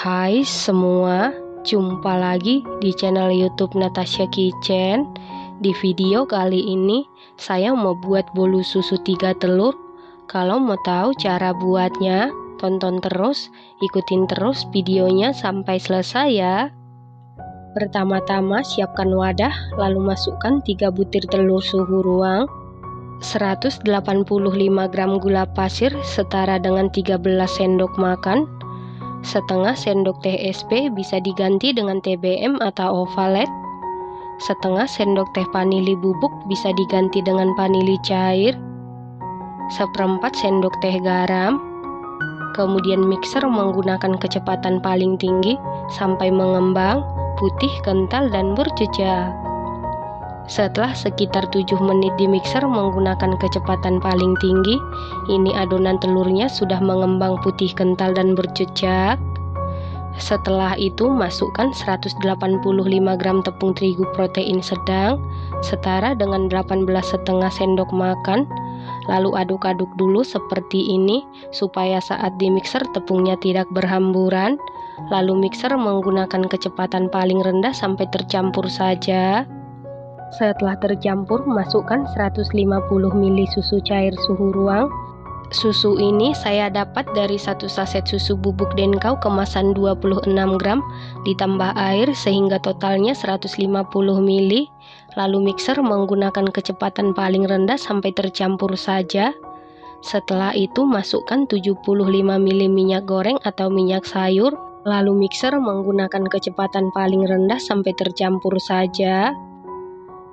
Hai semua, jumpa lagi di channel YouTube Natasha Kitchen. Di video kali ini saya mau buat bolu susu 3 telur. Kalau mau tahu cara buatnya, tonton terus, ikutin terus videonya sampai selesai ya. Pertama-tama siapkan wadah, lalu masukkan 3 butir telur suhu ruang, 185 gram gula pasir setara dengan 13 sendok makan, setengah sendok teh SP bisa diganti dengan TBM atau ovalet, setengah sendok teh vanili bubuk bisa diganti dengan vanili cair, seperempat sendok teh garam. Kemudian mixer menggunakan kecepatan paling tinggi sampai mengembang, putih, kental, dan berjejak. Setelah sekitar 7 menit di mixer menggunakan kecepatan paling tinggi, ini adonan telurnya sudah mengembang putih, kental, dan berjejak. Setelah itu masukkan 185 gram tepung terigu protein sedang setara dengan 18,5 sendok makan. Lalu aduk-aduk dulu seperti ini supaya saat di mixer tepungnya tidak berhamburan. Lalu mixer menggunakan kecepatan paling rendah sampai tercampur saja. Setelah tercampur, masukkan 150 ml susu cair suhu ruang. Susu ini saya dapat dari 1 saset susu bubuk Denkau kemasan 26 gram ditambah air sehingga totalnya 150 ml. Lalu mixer menggunakan kecepatan paling rendah sampai tercampur saja. Setelah itu masukkan 75 ml minyak goreng atau minyak sayur. Lalu mixer menggunakan kecepatan paling rendah sampai tercampur saja.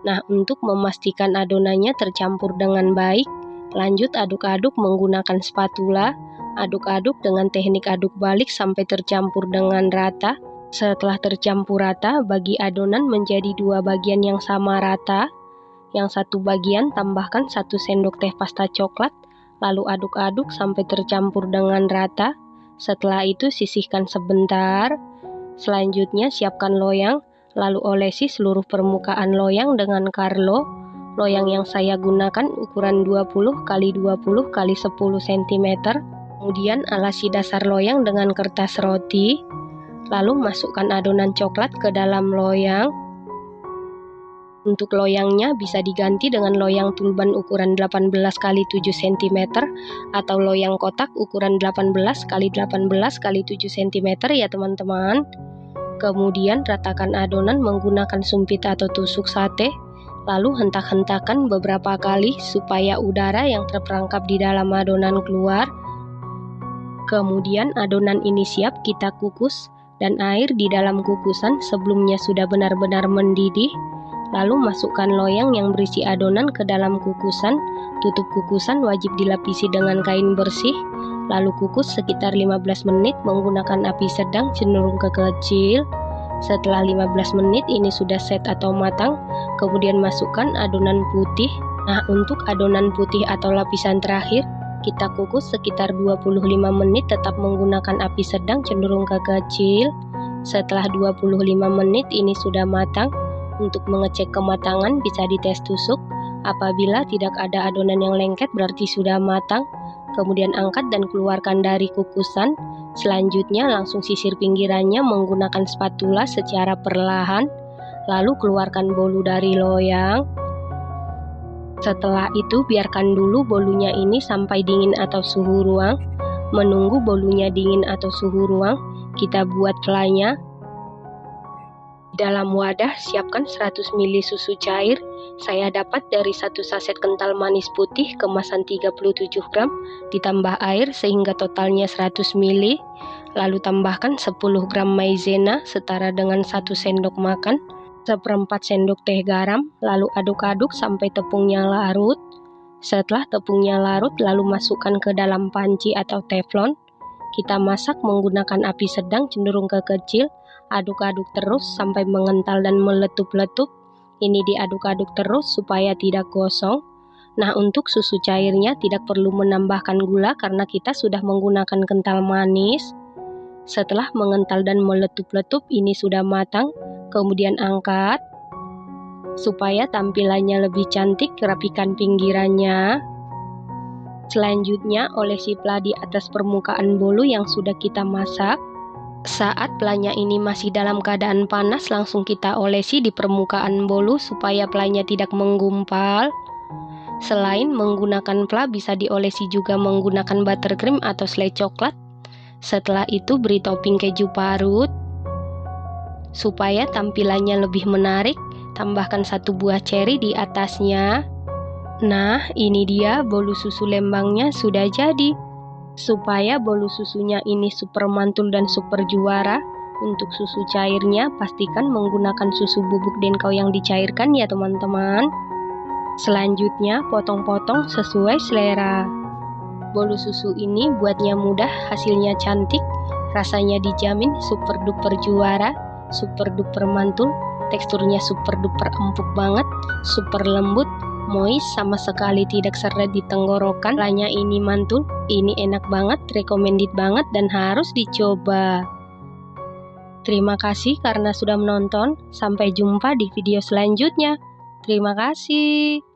Nah, untuk memastikan adonannya tercampur dengan baik, lanjut aduk-aduk menggunakan spatula. Aduk-aduk dengan teknik aduk balik sampai tercampur dengan rata. Setelah tercampur rata, bagi adonan menjadi 2 bagian yang sama rata. Yang satu bagian tambahkan 1 sendok teh pasta coklat, lalu aduk-aduk sampai tercampur dengan rata. Setelah itu sisihkan sebentar. Selanjutnya siapkan loyang. Lalu olesi seluruh permukaan loyang dengan Carlo. Loyang yang saya gunakan ukuran 20 x 20 x 10 cm. Kemudian alasi dasar loyang dengan kertas roti. Lalu masukkan adonan coklat ke dalam loyang. Untuk loyangnya bisa diganti dengan loyang tulban ukuran 18 x 7 cm atau loyang kotak ukuran 18 x 18 x 7 cm ya teman-teman. Kemudian ratakan adonan menggunakan sumpit atau tusuk sate, lalu hentak-hentakan beberapa kali supaya udara yang terperangkap di dalam adonan keluar. Kemudian adonan ini siap kita kukus dan air di dalam kukusan sebelumnya sudah benar-benar mendidih. Lalu masukkan loyang yang berisi adonan ke dalam kukusan. Tutup kukusan wajib dilapisi dengan kain bersih. Lalu kukus sekitar 15 menit menggunakan api sedang cenderung ke kecil. Setelah 15 menit ini sudah set atau matang. Kemudian masukkan adonan putih. Nah, untuk adonan putih atau lapisan terakhir, kita kukus sekitar 25 menit tetap menggunakan api sedang cenderung ke kecil. Setelah 25 menit ini sudah matang. Untuk mengecek kematangan bisa dites tusuk. Apabila tidak ada adonan yang lengket berarti sudah matang. Kemudian angkat dan keluarkan dari kukusan. Selanjutnya langsung sisir pinggirannya menggunakan spatula secara perlahan. Lalu keluarkan bolu dari loyang. Setelah itu biarkan dulu bolunya ini sampai dingin atau suhu ruang. Menunggu bolunya dingin atau suhu ruang, kita buat flynya. Dalam wadah siapkan 100 ml susu cair. Saya dapat dari 1 saset kental manis putih kemasan 37 gram ditambah air sehingga totalnya 100 ml. Lalu tambahkan 10 gram maizena setara dengan 1 sendok makan, seperempat sendok teh garam, lalu aduk-aduk sampai tepungnya larut. Setelah tepungnya larut lalu masukkan ke dalam panci atau teflon. Kita masak menggunakan api sedang cenderung ke kecil. Aduk-aduk terus sampai mengental dan meletup-letup. Ini diaduk-aduk terus supaya tidak gosong. Nah, untuk susu cairnya tidak perlu menambahkan gula karena kita sudah menggunakan kental manis. Setelah mengental dan meletup-letup ini sudah matang. Kemudian angkat. Supaya tampilannya lebih cantik, rapikan pinggirannya. Selanjutnya olesi pla di atas permukaan bolu yang sudah kita masak. Saat planya ini masih dalam keadaan panas, langsung kita olesi di permukaan bolu supaya planya tidak menggumpal. Selain menggunakan pla, bisa diolesi juga menggunakan buttercream atau selai coklat. Setelah itu beri topping keju parut. Supaya tampilannya lebih menarik, tambahkan 1 buah ceri di atasnya. Nah, ini dia bolu susu lembangnya sudah jadi. Supaya bolu susunya ini super mantul dan super juara, untuk susu cairnya pastikan menggunakan susu bubuk Denkau yang dicairkan ya teman-teman. Selanjutnya potong-potong sesuai selera. Bolu susu ini buatnya mudah, hasilnya cantik, rasanya dijamin super duper juara, super duper mantul, teksturnya super duper empuk banget, super lembut, moist, sama sekali tidak seret di tenggorokan. Planya ini mantul, ini enak banget, recommended banget dan harus dicoba. Terima kasih karena sudah menonton, sampai jumpa di video selanjutnya. Terima kasih.